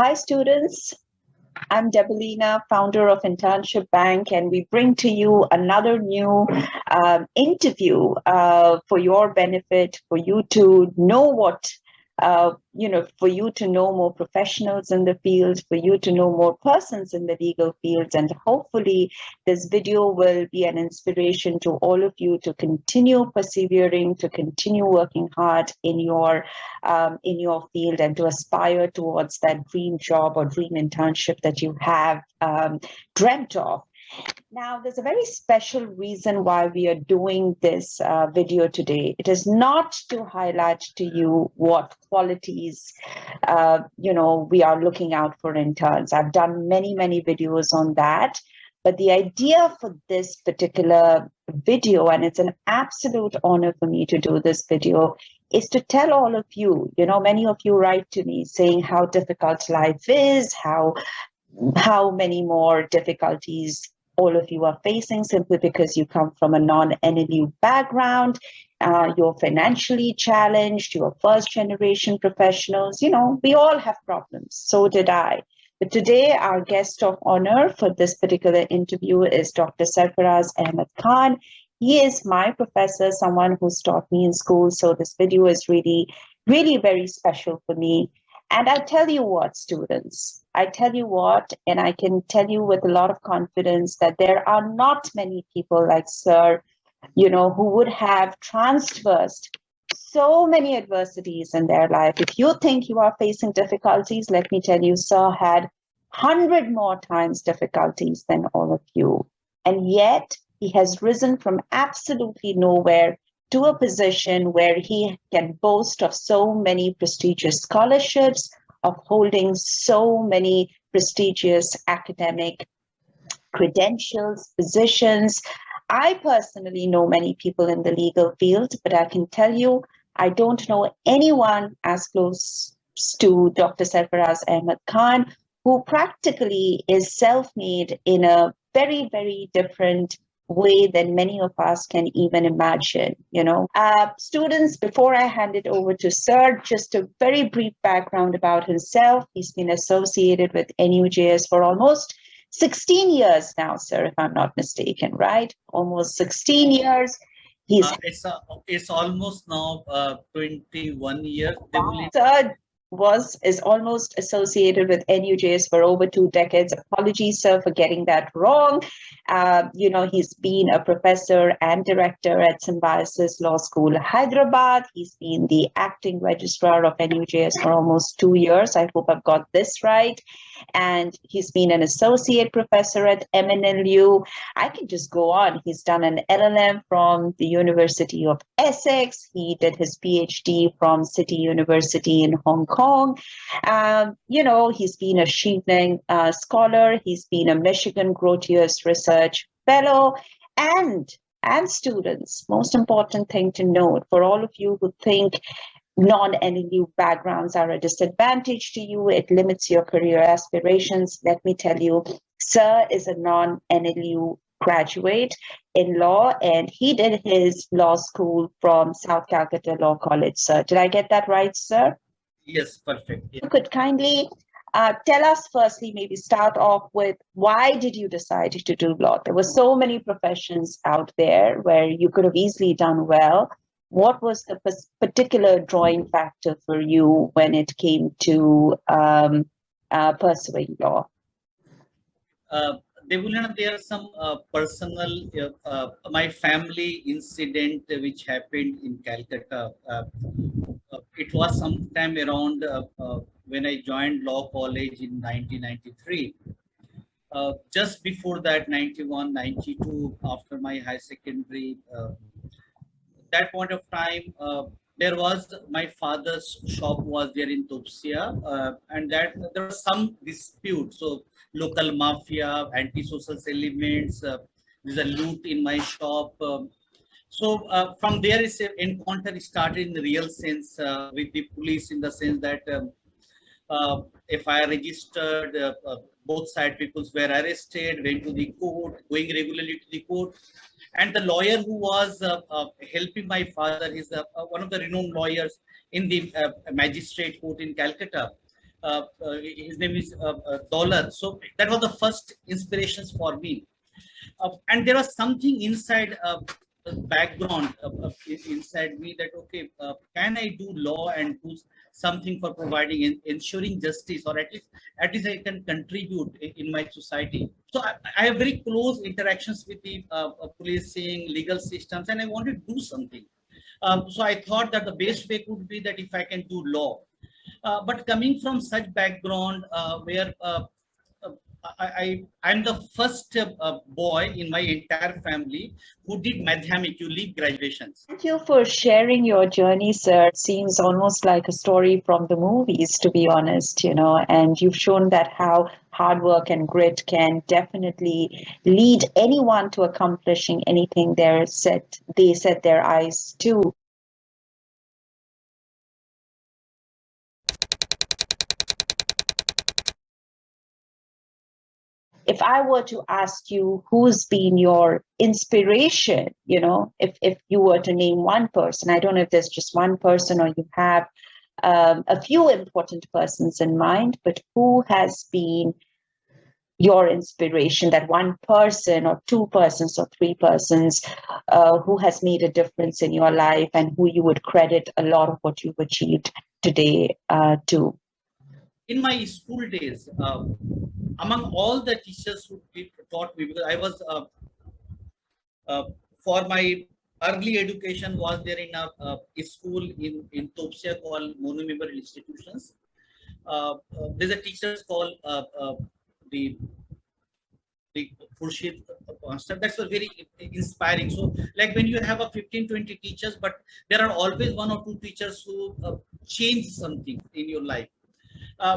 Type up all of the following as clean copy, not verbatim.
Hi, students. I'm Debelina, founder of Internship Bank, and we bring to you another new interview for your benefit, for you to know for you to know more professionals in the field, for you to know more persons in the legal fields, and hopefully this video will be an inspiration to all of you to continue persevering, to continue working hard in your field, and to aspire towards that dream job or dream internship that you have dreamt of. Now, there's a very special reason why we are doing this video today. It is not to highlight to you what qualities, we are looking out for interns. I've done many, many videos on that. But the idea for this particular video, and it's an absolute honor for me to do this video, is to tell all of you, many of you write to me saying how difficult life is, how many more difficulties all of you are facing simply because you come from a non-NLU background, you're financially challenged, you're first-generation professionals. We all have problems. So did I. But today, our guest of honor for this particular interview is Dr. Sarfaraz Ahmed Khan. He is my professor, someone who's taught me in school. So this video is really, really very special for me. And I tell you what, students, and I can tell you with a lot of confidence that there are not many people like Sir, who would have traversed so many adversities in their life. If you think you are facing difficulties, let me tell you, Sir had 100 more times difficulties than all of you. And yet he has risen from absolutely nowhere to a position where he can boast of so many prestigious scholarships, of holding so many prestigious academic credentials, positions. I personally know many people in the legal field, but I can tell you, I don't know anyone as close to Dr. Sarfaraz Ahmed Khan, who practically is self-made in a very, very different way than many of us can even imagine. Students, before I hand it over to Sir, just a very brief background about himself. He's been associated with NUJS for almost 16 years now, Sir, if I'm not mistaken, right? Almost 16 years. It's almost now 21 years. Sir is almost associated with NUJS for over 2 decades. Apologies, sir, for getting that wrong. He's been a professor and director at Symbiosis Law School, Hyderabad. He's been the acting registrar of NUJS for almost 2 years. I hope I've got this right. And he's been an associate professor at MNLU. I can just go on. He's done an LLM from the University of Essex. He did his PhD from City University in Hong Kong. He's been a Chevening scholar. He's been a Michigan Grotius Research Fellow. And students, most important thing to note for all of you who think non-NLU backgrounds are a disadvantage to you, it limits your career aspirations. Let me tell you, Sir is a non-NLU graduate in law, and he did his law school from South Calcutta Law College, Sir. Did I get that right, Sir? Yes, perfect. You could kindly tell us firstly, maybe start off with, why did you decide to do law? There were so many professions out there where you could have easily done well. What was the particular drawing factor for you when it came to pursuing law? Debulina, there are some personal, my family incident which happened in Calcutta. It was sometime around when I joined law college in 1993. Just before that, 91, 92, after my high secondary, that point of time, there was my father's shop was there in Topsia, and that there was some dispute. So local mafia, anti-social elements, there's a loot in my shop. So from there, is an encounter started in the real sense with the police, in the sense that FIR registered, both side peoples were arrested, went to the court, going regularly to the court. And the lawyer who was helping my father is one of the renowned lawyers in the magistrate court in Calcutta. His name is Daulat. So that was the first inspirations for me. And there was something inside background inside me that okay, can I do law and do something for providing ensuring justice, or at least I can contribute in my society. So I have very close interactions with the policing, legal systems, and I wanted to do something. So I thought that the best way could be that if I can do law. But coming from such background where uh, I'm the first boy in my entire family who did madhyamik, you leave graduations. Thank you for sharing your journey, sir. It seems almost like a story from the movies, to be honest, and you've shown that how hard work and grit can definitely lead anyone to accomplishing anything they set their eyes to. If I were to ask you who's been your inspiration, if you were to name one person, I don't know if there's just one person or you have a few important persons in mind, but who has been your inspiration, that one person or two persons or three persons who has made a difference in your life and who you would credit a lot of what you've achieved today to? In my school days, among all the teachers who taught me, because I was uh, for my early education was there in a school in Topsia called Mono Memorial Institutions. There's a teacher called the the Khurshid Master. That's a very inspiring. So, like when you have a 15, 20 teachers, but there are always one or two teachers who change something in your life.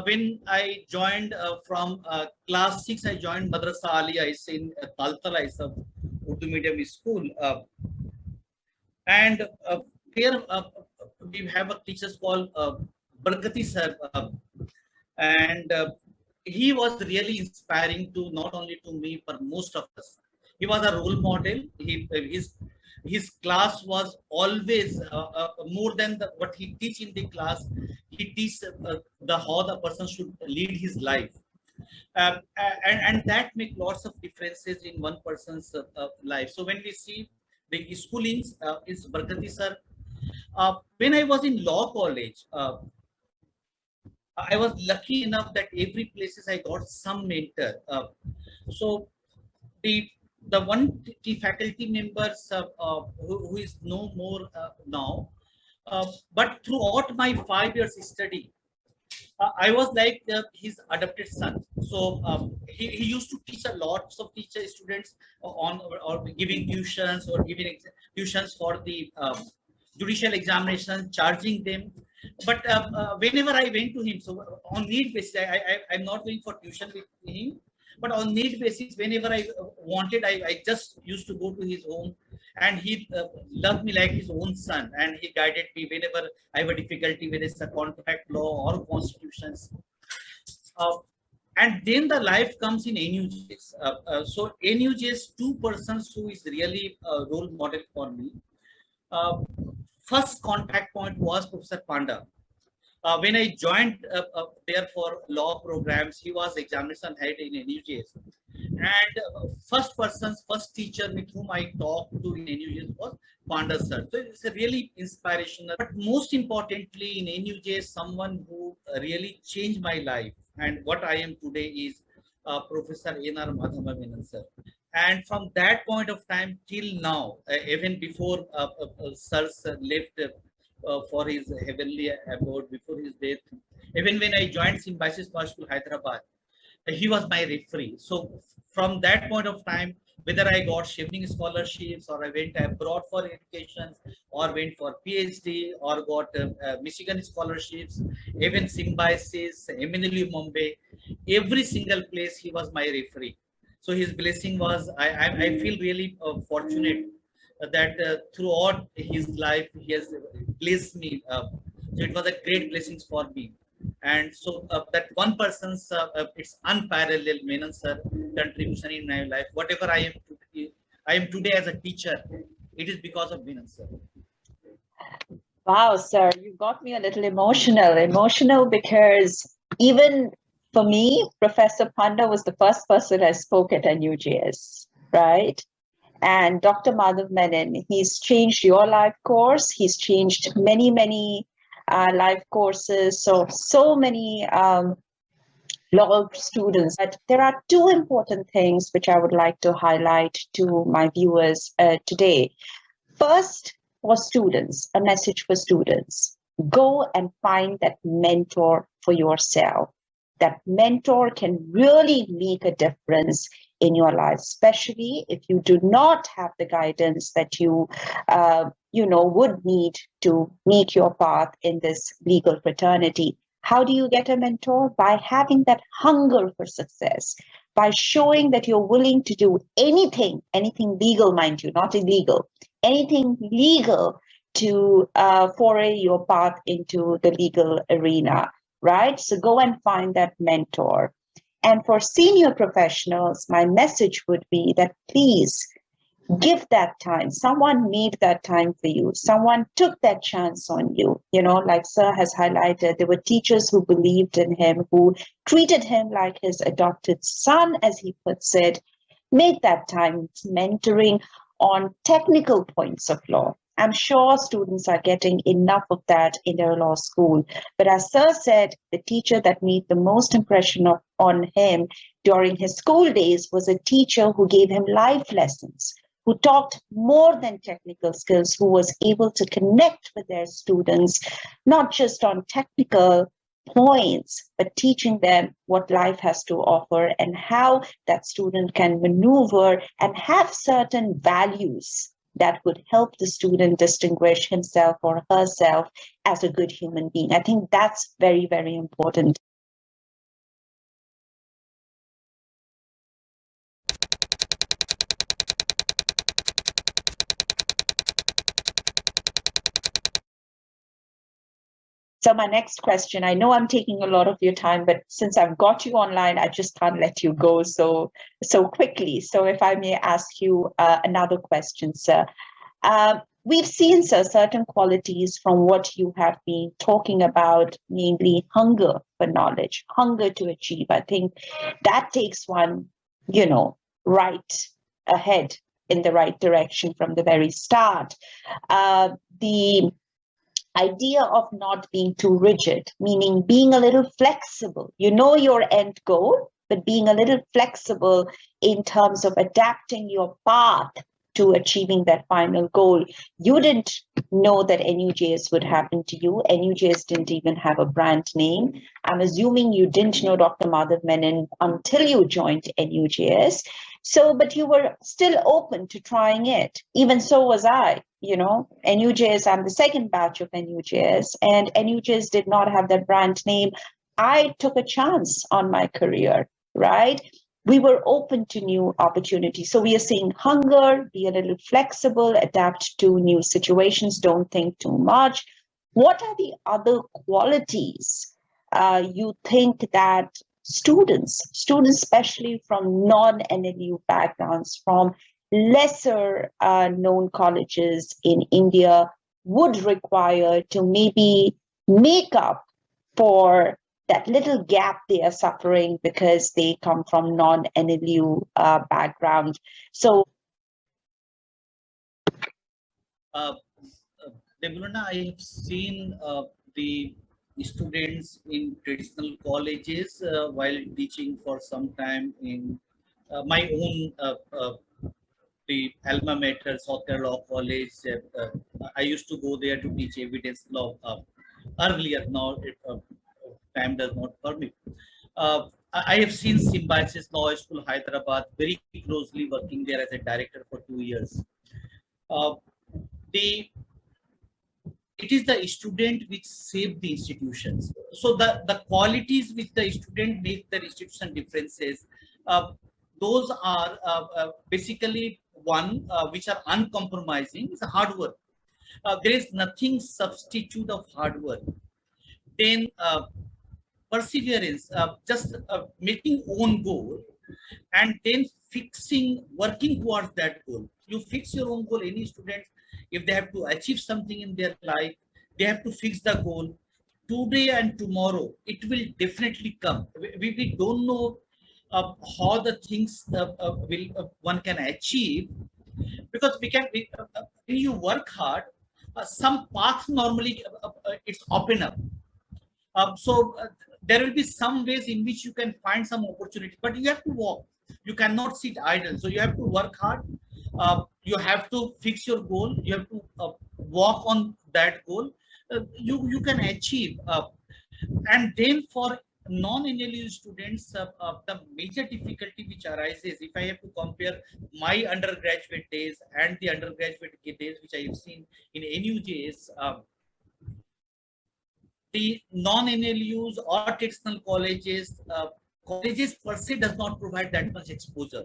When I joined from class 6, I joined Madrasa Aliyah. It's in Taltala. It's a Urdu medium school. And here we have a teacher called Barkati sir. And he was really inspiring to not only to me, but most of us. He was a role model. His class was always more than what he teach in the class. He teach the how the person should lead his life, and that make lots of differences in one person's life. So when we see the schoolings, is Barkati sir. When I was in law college, I was lucky enough that every places I got some mentor. So the one faculty members who is no more now, but throughout my 5 years study, I was like his adopted son. So he used to teach a lots of teacher students on or giving tuitions or giving tuitions for the judicial examination, charging them. But whenever I went to him, so on need basis, I'm not going for tuition with him, but on need basis, whenever I wanted, I just used to go to his home, and he loved me like his own son, and he guided me whenever I have a difficulty, whether it's a contract law or constitutions. Uh, and then the life comes in NUJs. So NUJs, two persons who is really a role model for me. Uh, First contact point was Professor Panda. When I joined there for law programs, he was examination head in NUJs. And first teacher with whom I talked to in NUJs was Panda sir. So it's a really inspirational. But most importantly, in NUJs, someone who really changed my life and what I am today is Professor N.R. Madhava Menon sir. And from that point of time till now, even before Sir left for his heavenly abode, before his death, even when I joined Symbiosis Law School, Hyderabad, he was my referee. So from that point of time, whether I got shifting scholarships or I went abroad for education or went for PhD or got Michigan scholarships, even Symbiosis, MNLU Mumbai, every single place he was my referee. So his blessing was, I feel really fortunate that throughout his life, he has blessed me. So it was a great blessings for me. And so that one person's, it's unparalleled, Menon sir, contribution in my life. Whatever I am today as a teacher, it is because of Menon sir. Wow, sir, you got me a little emotional. Emotional because even for me, Professor Panda was the first person I spoke at NUJS, right? And Dr. Madhav Menon, he's changed your life course. He's changed many, many life courses. So many law students. But there are two important things which I would like to highlight to my viewers today. First, for students, a message for students. Go and find that mentor for yourself. That mentor can really make a difference in your life, especially if you do not have the guidance that would need to make your path in this legal fraternity. How do you get a mentor? By having that hunger for success, by showing that you're willing to do anything legal, mind you, not illegal, anything legal to foray your path into the legal arena, right? So go and find that mentor. And for senior professionals, my message would be that please give that time. Someone made that time for you. Someone took that chance on you. You know, like Sir has highlighted, there were teachers who believed in him, who treated him like his adopted son, as he puts it. Make that time. It's mentoring on technical points of law. I'm sure students are getting enough of that in their law school. But as Sir said, the teacher that made the most impression on him during his school days was a teacher who gave him life lessons, who talked more than technical skills, who was able to connect with their students, not just on technical points, but teaching them what life has to offer and how that student can maneuver and have certain values that would help the student distinguish himself or herself as a good human being. I think that's very, very important. So my next question, I know I'm taking a lot of your time, but since I've got you online, I just can't let you go so quickly. So if I may ask you another question, sir. We've seen, sir, certain qualities from what you have been talking about, namely hunger for knowledge, hunger to achieve. I think that takes one, right ahead in the right direction from the very start. The idea of not being too rigid, meaning being a little flexible. You know your end goal, but being a little flexible in terms of adapting your path to achieving that final goal. You didn't know that NUJS would happen to you. NUJS didn't even have a brand name. I'm assuming you didn't know Dr. Madhav Menon until you joined NUJS. So, but you were still open to trying it. Even so was I. NUJS, I'm the second batch of NUJS, and NUJS did not have that brand name. I took a chance on my career, right? We were open to new opportunities. So we are seeing hunger, be a little flexible, adapt to new situations, don't think too much. What are the other qualities you think that students, especially from non-NLU backgrounds, from lesser known colleges in India, would require to maybe make up for that little gap they are suffering because they come from non-NLU background? So, Uh, Debluna, I have seen the students in traditional colleges while teaching for some time in my own the alma mater, Southern Law College. I used to go there to teach evidence law earlier. Now time does not permit. I have seen Symbiosis Law School, Hyderabad, very closely working there as a director for 2 years. Uh, the it is the student which save the institutions. So the qualities which the student make the institution differences, those are basically one which are uncompromising is hard work. There is nothing substitute of hard work. Then perseverance, just making own goal, and then working towards that goal. You fix your own goal. Any student, if they have to achieve something in their life, they have to fix the goal. today and tomorrow, it will definitely come. We don't know how the things will one can achieve, because when you work hard, some paths normally it's open up. So there will be some ways in which you can find some opportunity, but you have to walk. You cannot sit idle. So you have to work hard. You have to fix your goal. You have to walk on that goal. You can achieve. And then for non-NLU students, the major difficulty which arises, if I have to compare my undergraduate days and the undergraduate days which I have seen in NUJs, the non-NLUs or traditional colleges, colleges per se does not provide that much exposure.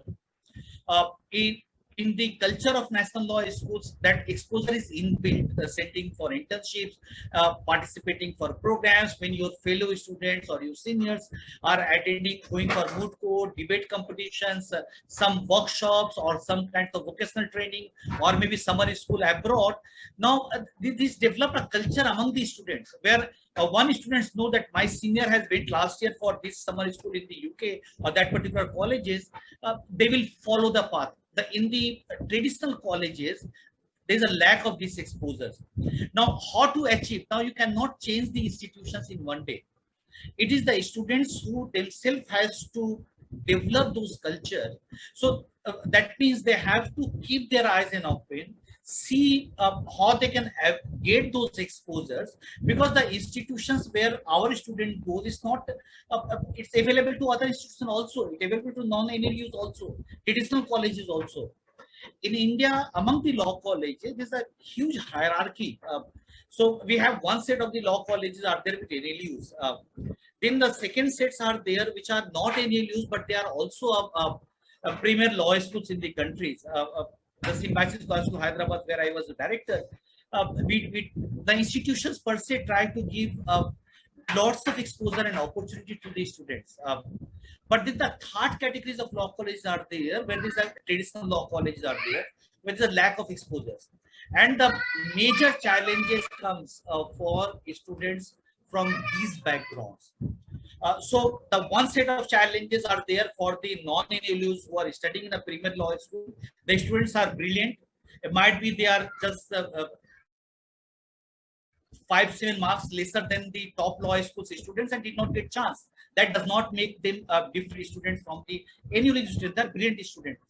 Uh, in, in the culture of national law schools, that exposure is inbuilt, sending for internships, participating for programs when your fellow students or your seniors are attending, going for moot court, debate competitions, some workshops or some kinds of vocational training, or maybe summer school abroad. Now, this develop a culture among the students where one students know that my senior has went last year for this summer school in the UK or that particular colleges, they will follow the path. In the traditional colleges, there's a lack of these exposures. Now, how to achieve? Now, you cannot change the institutions in one day. It is the students who themselves has to develop those culture. So that means they have to keep their eyes and open, see how they can get those exposures, because the institutions where our student goes is not it's available to other institutions also, it's available to non-NLUs also, traditional colleges also. In India, among the law colleges, there's a huge hierarchy. So we have one set of the law colleges are there with NLUs. Then the second sets are there which are not NLUs, but they are also a premier law schools in the countries. The Symbiosis Law School, Hyderabad, where I was the director, the institutions per se try to give lots of exposure and opportunity to the students. But then the third categories of law colleges are there, where these are traditional law colleges are there, where there's a lack of exposures. And the major challenges comes for students from these backgrounds. So the one set of challenges are there for the non-NLUs who are studying in a premier law school. The students are brilliant. It might be they are just 5-7 marks lesser than the top law school students and did not get chance. That does not make them different students from the NLU students. They are brilliant students,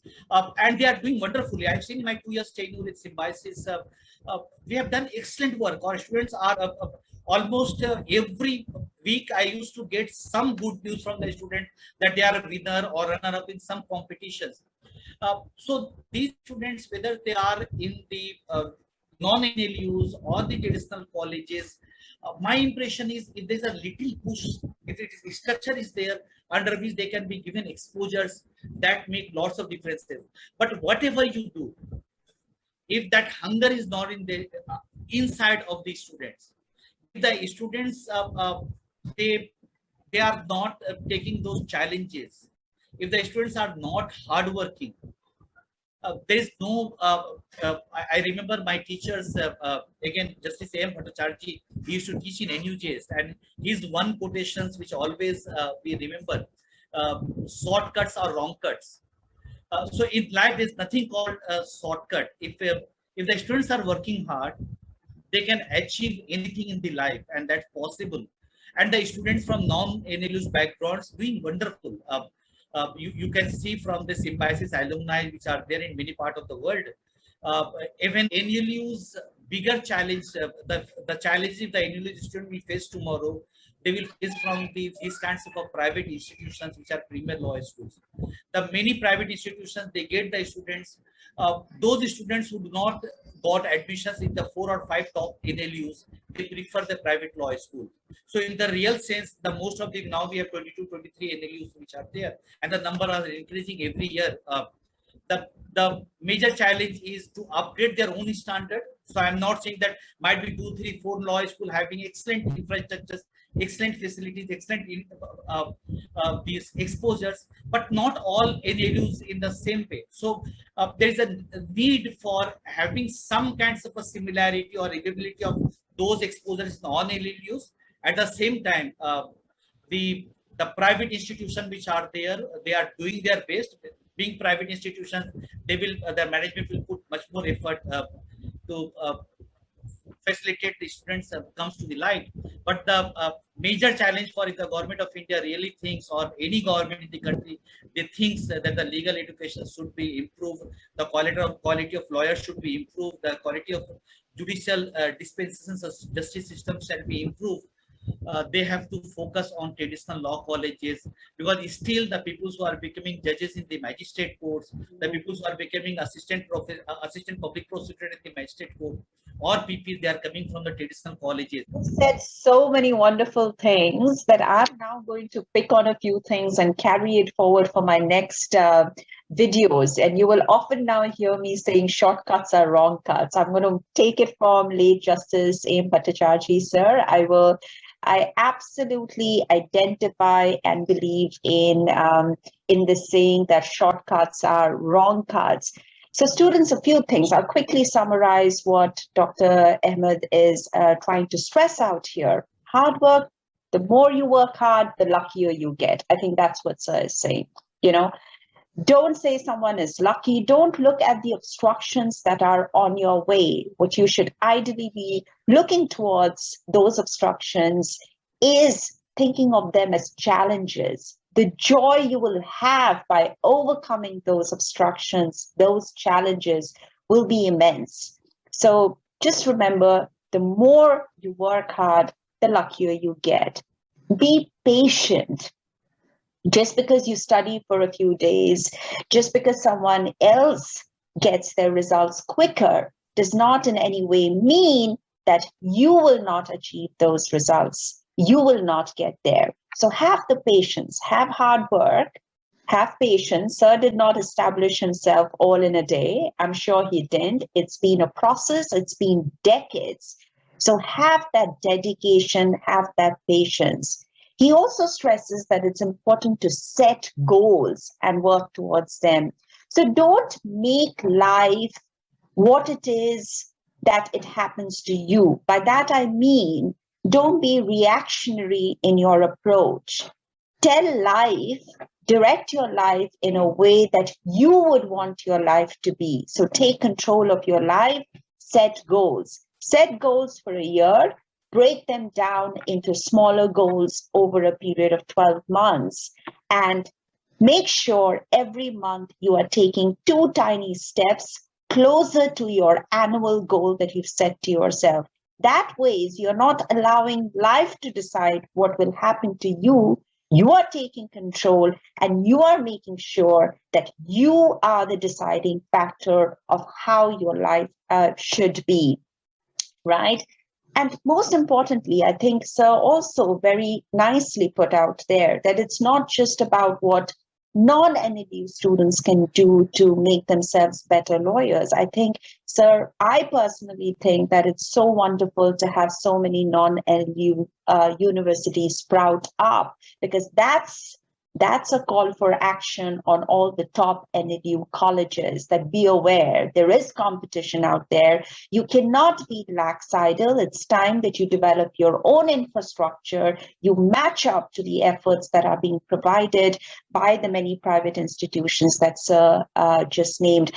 and they are doing wonderfully. I've seen my 2 years tenure with Symbiosis. We have done excellent work. Our students are almost every week I used to get some good news from the student that they are a winner or runner-up in some competitions. So these students, whether they are in the non-NLUs or the traditional colleges, my impression is if there's a little push, if it is structure is there under which they can be given exposures, that make lots of differences. But whatever you do, if that hunger is not in the inside of the students, if the students they are not taking those challenges, if the students are not hardworking, there is no. I remember my teachers again, Justice A.M. Bhattacharjee. He used to teach in NUJs, and his one quotations which always we remember: "Shortcuts are wrong cuts." So in life, there's nothing called a shortcut. If the students are working hard, they can achieve anything in the life, and that's possible. And the students from non-NLU's backgrounds doing wonderful. You can see from the Symbiosis alumni which are there in many parts of the world. Even NLU's bigger challenge, the challenge if the NLU student will face tomorrow, they will face from these kinds of private institutions which are premier law schools. The many private institutions, they get the students, those students who do not got admissions in the 4 or 5 top NLUs, they prefer the private law school. So in the real sense, the most of the, now we have 22, 23 NLUs which are there, and the number are increasing every year. The major challenge is to upgrade their own standard. So I'm not saying that might be 2, 3, 4 law school having excellent infrastructures, excellent facilities, excellent these exposures, but not all NLUs in the same way. So there is a need for having some kinds of a similarity or ability of those exposures in all NLUs, At the same time, the private institution which are there, they are doing their best. Being private institution, they will the management will put much more effort to facilitate the students comes to the light. But the major challenge for if the government of India really thinks, or any government in the country, they thinks that the legal education should be improved, the quality of lawyers should be improved, the quality of judicial dispensations of justice system shall be improved. They have to focus on traditional law colleges, because still the people who are becoming judges in the magistrate courts, the people who are becoming assistant public prosecutor in the magistrate court, or PP, they are coming from the traditional colleges. You said so many wonderful things that I'm now going to pick on a few things and carry it forward for my next videos. And you will often now hear me saying shortcuts are wrong cuts. I'm going to take it from late Justice A.M. Bhattacharjee, sir. I absolutely identify and believe in the saying that shortcuts are wrong cuts. So students, a few things. I'll quickly summarize what Dr. Ahmed is trying to stress out here. Hard work, the more you work hard, the luckier you get. I think that's what Sir is saying. You know, don't say someone is lucky. Don't look at the obstructions that are on your way. What you should ideally be looking towards those obstructions is thinking of them as challenges. The joy you will have by overcoming those obstructions, those challenges will be immense. So just remember, the more you work hard, the luckier you get. Be patient. Just because you study for a few days, just because someone else gets their results quicker, does not in any way mean that you will not achieve those results. You will not get there. So have the patience, have hard work, have patience. Sir did not establish himself all in a day. I'm sure he didn't. It's been a process, it's been decades. So have that dedication, have that patience. He also stresses that it's important to set goals and work towards them. So don't make life what it is that it happens to you. By that I mean, don't be reactionary in your approach. Tell life, direct your life in a way that you would want your life to be. So take control of your life, set goals. Set goals for a year, break them down into smaller goals over a period of 12 months, and make sure every month you are taking 2 tiny steps closer to your annual goal that you've set to yourself. That way, you're not allowing life to decide what will happen to you. You are taking control and you are making sure that you are the deciding factor of how your life should be, right? And most importantly, I think Sir also very nicely put out there that it's not just about what non-NLU students can do to make themselves better lawyers. I think, Sir, I personally think that it's so wonderful to have so many non-NLU universities sprout up, because that's a call for action on all the top NLU colleges, that be aware there is competition out there. You cannot be lax-idle. It's time that you develop your own infrastructure. You match up to the efforts that are being provided by the many private institutions that Sir just named.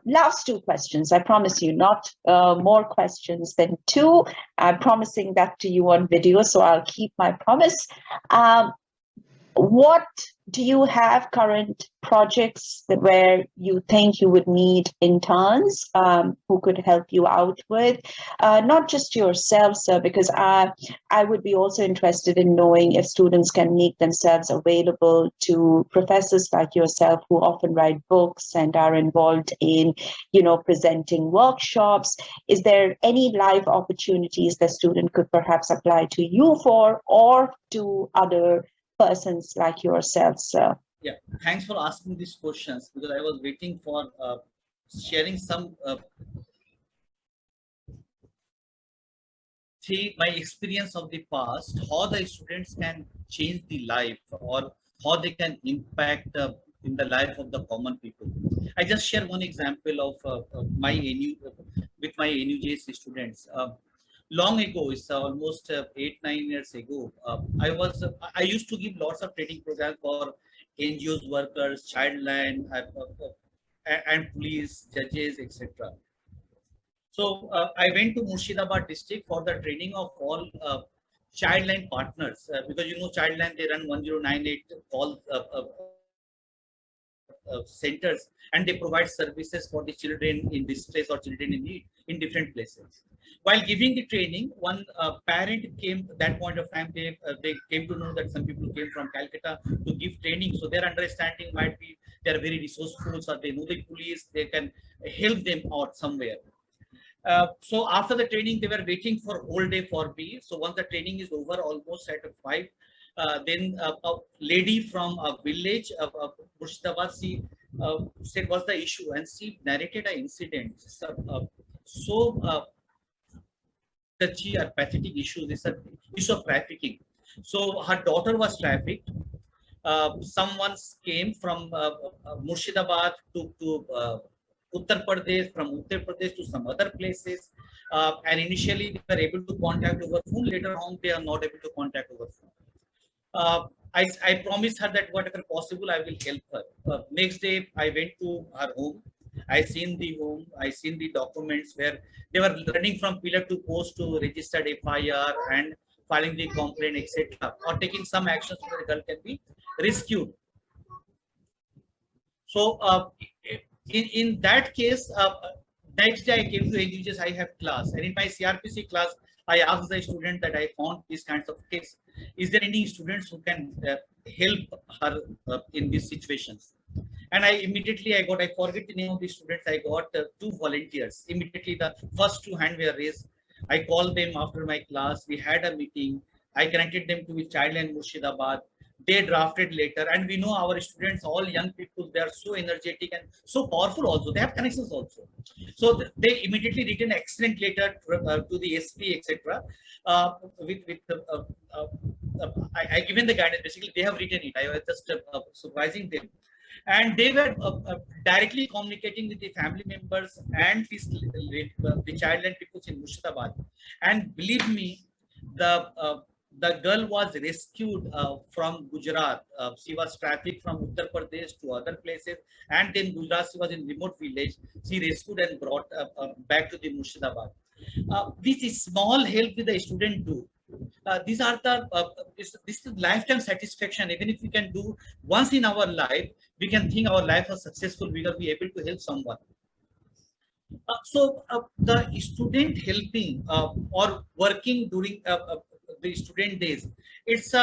Last 2 questions. I promise you, not more questions than 2. I'm promising that to you on video, so I'll keep my promise. What do you have current projects where you think you would need interns who could help you out with? Not just yourself, sir, because I would be also interested in knowing if students can make themselves available to professors like yourself who often write books and are involved in, presenting workshops. Is there any live opportunities the student could perhaps apply to you for, or to other persons like yourself, sir? Yeah, thanks for asking these questions, because I was waiting for sharing some my experience of the past, how the students can change the life, or how they can impact in the life of the common people. I just share one example of my NU with my NUJC students. Long ago, it's almost 8-9 years ago. I used to give lots of training programs for NGOs workers, childline, and police, judges, etc. So I went to Murshidabad district for the training of all childline partners because you know childline they run 1098 call centers and they provide services for the children in distress or children in need in different places. While giving the training, one parent came at that point of time. They came to know that some people came from Calcutta to give training, so their understanding might be they are very resourceful, or they know the police, they can help them out somewhere. So after the training, they were waiting for whole day for me. So once the training is over, almost at 5, then a lady from a village of Murshidabad, she said what's the issue, and she narrated an incident. So touchy or pathetic issue. This is an issue of trafficking. So her daughter was trafficked. Someone came from Murshidabad to Uttar Pradesh, from Uttar Pradesh to some other places. And initially they were able to contact over phone. Later on, they are not able to contact over phone. I promised her that whatever possible, I will help her. Next day, I went to her home. I seen the home. I seen the documents where they were running from pillar to post to registered FIR and filing the complaint, etc., or taking some actions so the girl can be rescued. So in that case, next day I came to NUJS, I have class, and in my CRPC class, I asked the student that I found these kinds of case. Is there any students who can help her in these situations? And I forget the name of the students. I got 2 volunteers. Immediately, the first 2 hands were raised. I called them after my class. We had a meeting. I connected them to the Childline Murshidabad. They drafted later, and we know our students, all young people, they are so energetic and so powerful also. They have connections also. So they immediately written an excellent letter to the SP, etc. I given the guidance. Basically, they have written it. I was just supervising them. And they were directly communicating with the family members and the childline people in Murshidabad. And believe me, the girl was rescued from Gujarat. She was trafficked from Uttar Pradesh to other places, and then Gujarat, she was in remote village. She rescued and brought back to the Murshidabad. This is small help with the student do. These are this is lifetime satisfaction. Even if we can do once in our life, we can think our life was successful because we are able to help someone. So the student helping or working during the student days, it's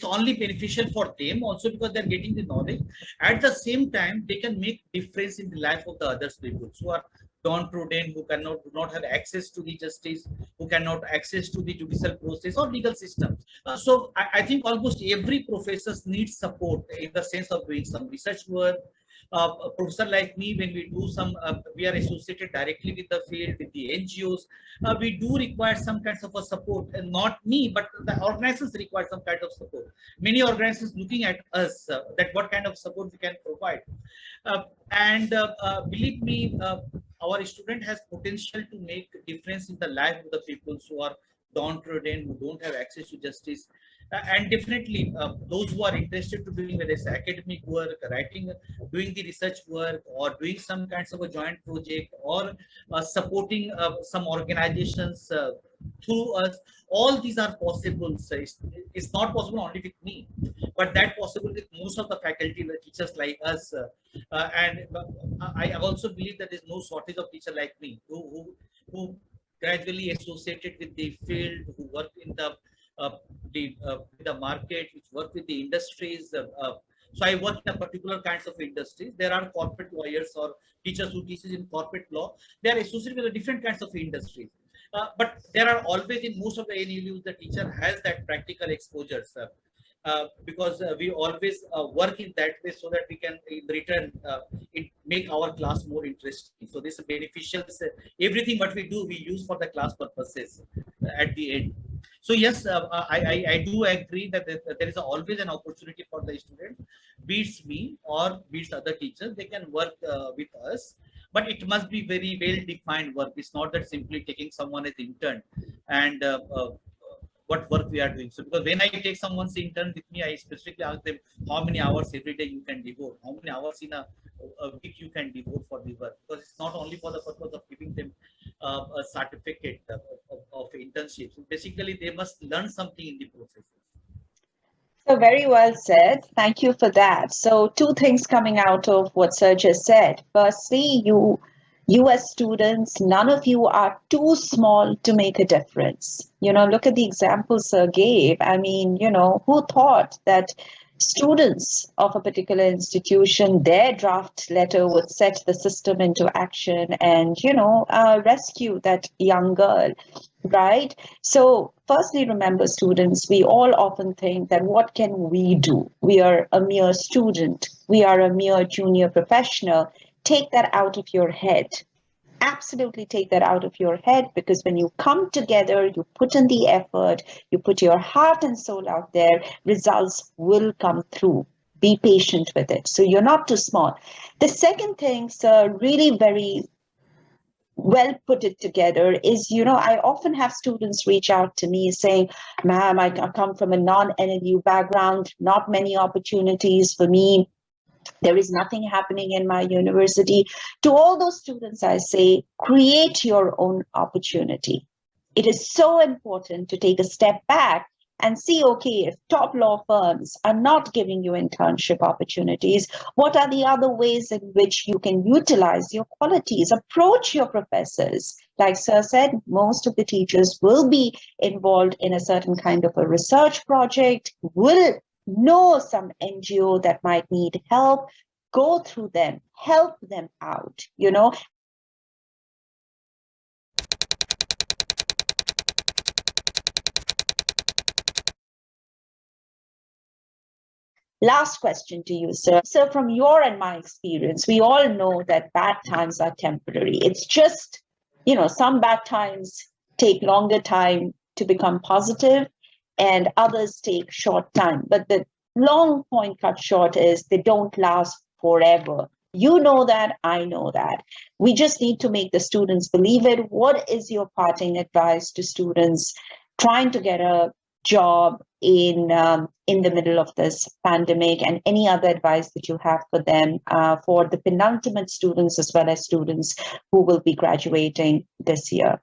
only beneficial for them also because they're getting the knowledge. At the same time, they can make difference in the life of the other people who are downtrodden, who do not have access to the justice, who cannot access to the judicial process or legal system. So I think almost every professor needs support in the sense of doing some research work. A professor like me, when we do some, we are associated directly with the field, with the NGOs. We do require some kinds of a support, and not me, but the organizations require some kind of support. Many organizations looking at us that what kind of support we can provide. And believe me, our student has potential to make a difference in the life of the people who are downtrodden, who don't have access to justice. And definitely those who are interested to doing whether it's academic work, writing, doing the research work, or doing some kinds of a joint project, or supporting some organizations through us, all these are possible. So it's not possible only with me, but that possible with most of the faculty, the teachers like us. And I also believe that there's no shortage of teachers like me who gradually associated with the field, who work in the market, which work with the industries. So I work in a particular kinds of industries. There are corporate lawyers or teachers who teaches in corporate law. They are associated with the different kinds of industries. But there are always in most of the NLUs, the teacher has that practical exposure, sir. Because we always work in that way so that we can in return make our class more interesting. So this is beneficial. Everything what we do, we use for the class purposes at the end. So yes, I do agree that there is always an opportunity for the student, beats me or beats other teachers. They can work with us, but it must be very well defined work. It's not that simply taking someone as intern and what work we are doing. So because when I take someone's intern with me, I specifically ask them how many hours every day you can devote, how many hours in a week you can devote for the work, because it's not only for the purpose of giving them a certificate of internship. So basically, they must learn something in the process. So very well said. Thank you for that. So two things coming out of what Sir just said. Firstly, you as students, none of you are too small to make a difference. Look at the example Sir gave. I mean, who thought that students of a particular institution, their draft letter would set the system into action and, rescue that young girl, right? So firstly, remember, students, we all often think that what can we do? We are a mere student. We are a mere junior professional. Take that out of your head. Absolutely take that out of your head, because when you come together, you put in the effort, you put your heart and soul out there, results will come through. Be patient with it. So you're not too small. The second thing, sir, really very well put it together is, I often have students reach out to me saying, ma'am, I come from a non-NLU background, not many opportunities for me. There is nothing happening in my university. To all those students, I say, create your own opportunity. It is so important to take a step back and see, okay, if top law firms are not giving you internship opportunities, what are the other ways in which you can utilize your qualities? Approach your professors. Like Sir said, most of the teachers will be involved in a certain kind of a research project, will know some NGO that might need help. Go through them, help them out, Last question to you, sir. So from your and my experience, we all know that bad times are temporary. It's just, some bad times take longer time to become positive and others take short time. But the long point cut short is they don't last forever. You know that, I know that. We just need to make the students believe it. What is your parting advice to students trying to get a job in the middle of this pandemic, and any other advice that you have for them, for the penultimate students as well as students who will be graduating this year?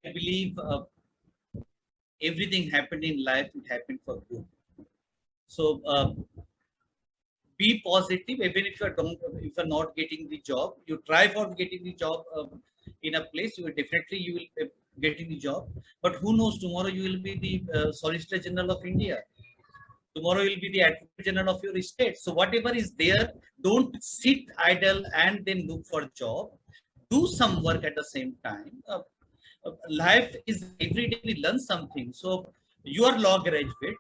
I believe everything happened in life, it happened for good. So be positive, even if you're not getting the job, you try for getting the job in a place, you will getting the job. But who knows, tomorrow you will be the Solicitor General of India. Tomorrow you'll be the Advocate General of your state. So whatever is there, don't sit idle and then look for a job. Do some work at the same time. Life is every day we learn something. So you are law graduate.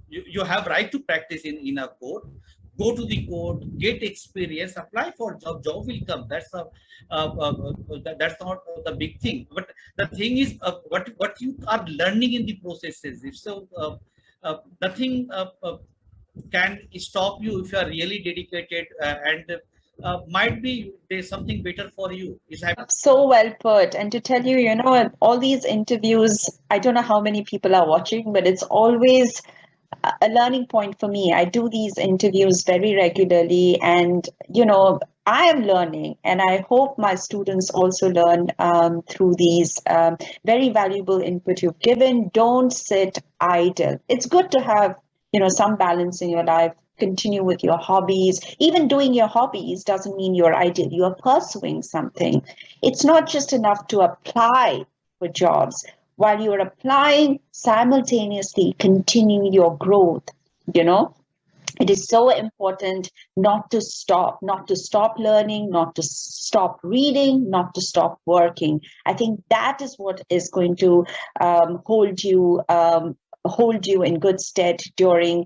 You have right to practice in a court. Go to the court, get experience, apply for job. Job will come. That's not the big thing. But the thing is, what you are learning in the processes. If so, nothing can stop you if you are really dedicated, and might be there's something better for you is happening. So well put. And to tell you, all these interviews, I don't know how many people are watching, but it's always a learning point for me. I do these interviews very regularly, and I am learning, and I hope my students also learn through these very valuable input you've given. Don't sit idle. It's good to have some balance in your life. Continue with your hobbies. Even doing your hobbies doesn't mean you're idle. You are pursuing something. It's not just enough to apply for jobs. While you're applying, simultaneously continue your growth. It is so important not to stop learning, not to stop reading, not to stop working. I think that is what is going to hold you in good stead during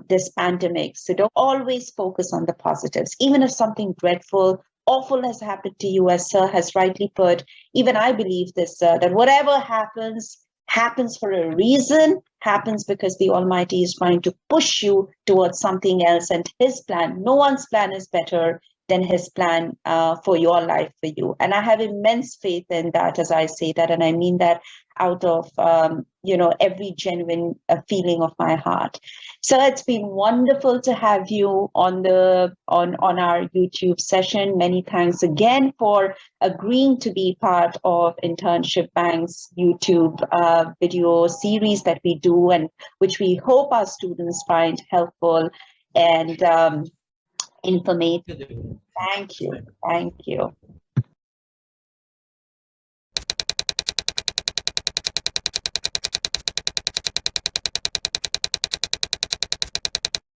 this pandemic. So don't always focus on the positives. Even if something dreadful awful has happened to you, as sir has rightly put, even I believe this, sir, that whatever happens for a reason, happens because the Almighty is trying to push you towards something else, and his plan, no one's plan is better than his plan for your life, for you. And I have immense faith in that, as I say that, and I mean that out of every genuine feeling of my heart. So it's been wonderful to have you on our YouTube session. Many thanks again for agreeing to be part of Internship Bank's YouTube video series that we do, and which we hope our students find helpful and informative. Thank you.